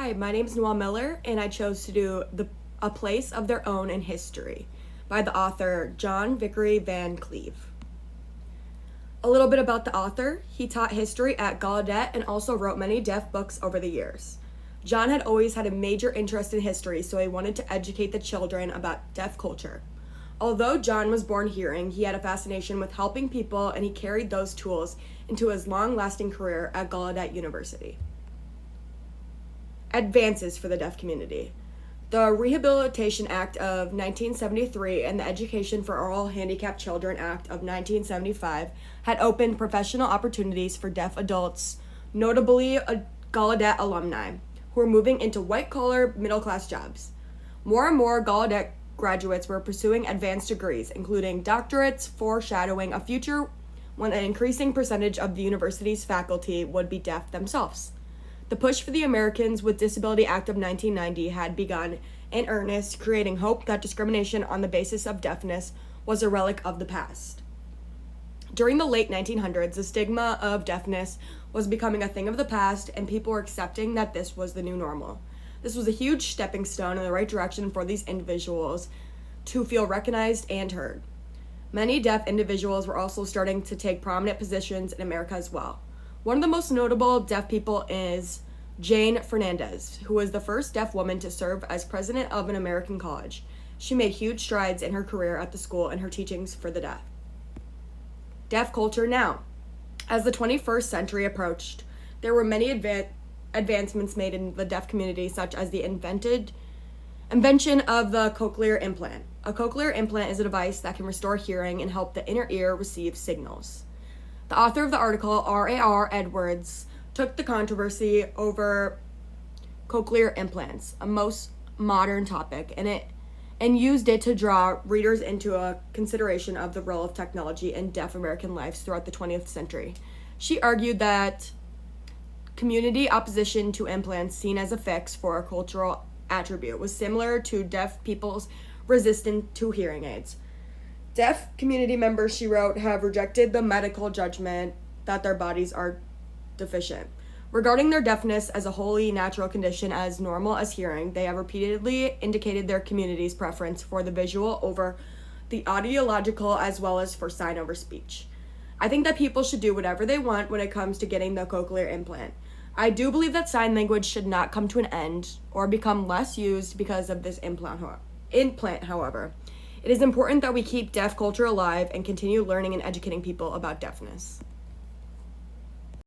Hi, my name is Noelle Miller, and I chose to do A Place of Their Own in History by the author John Vickery Van Cleve. A little bit about the author. He taught history at Gallaudet and also wrote many deaf books over the years. John had always had a major interest in history, so he wanted to educate the children about deaf culture. Although John was born hearing, he had a fascination with helping people, and he carried those tools into his long-lasting career at Gallaudet University. Advances for the deaf community. The Rehabilitation Act of 1973 and the Education for All Handicapped Children Act of 1975 had opened professional opportunities for deaf adults, notably Gallaudet alumni, who were moving into white-collar, middle-class jobs. More and more Gallaudet graduates were pursuing advanced degrees, including doctorates, foreshadowing a future when an increasing percentage of the university's faculty would be deaf themselves. The push for the Americans with Disability Act of 1990 had begun in earnest, creating hope that discrimination on the basis of deafness was a relic of the past. During the late 1900s, the stigma of deafness was becoming a thing of the past, and people were accepting that this was the new normal. This was a huge stepping stone in the right direction for these individuals to feel recognized and heard. Many deaf individuals were also starting to take prominent positions in America as well. One of the most notable deaf people is Jane Fernandez, who was the first deaf woman to serve as president of an American college. She made huge strides in her career at the school and her teachings for the deaf. Deaf culture now. As the 21st century approached, there were many advancements made in the deaf community, such as the invention of the cochlear implant. A cochlear implant is a device that can restore hearing and help the inner ear receive signals. The author of the article, R.A.R. Edwards, took the controversy over cochlear implants, a most modern topic, and used it to draw readers into a consideration of the role of technology in deaf American lives throughout the 20th century. She argued that community opposition to implants seen as a fix for a cultural attribute was similar to deaf people's resistance to hearing aids. Deaf community members, she wrote, have rejected the medical judgment that their bodies are deficient. Regarding their deafness as a wholly natural condition as normal as hearing, they have repeatedly indicated their community's preference for the visual over the audiological as well as for sign over speech. I think that people should do whatever they want when it comes to getting the cochlear implant. I do believe that sign language should not come to an end or become less used because of this implant, however. It is important that we keep deaf culture alive and continue learning and educating people about deafness.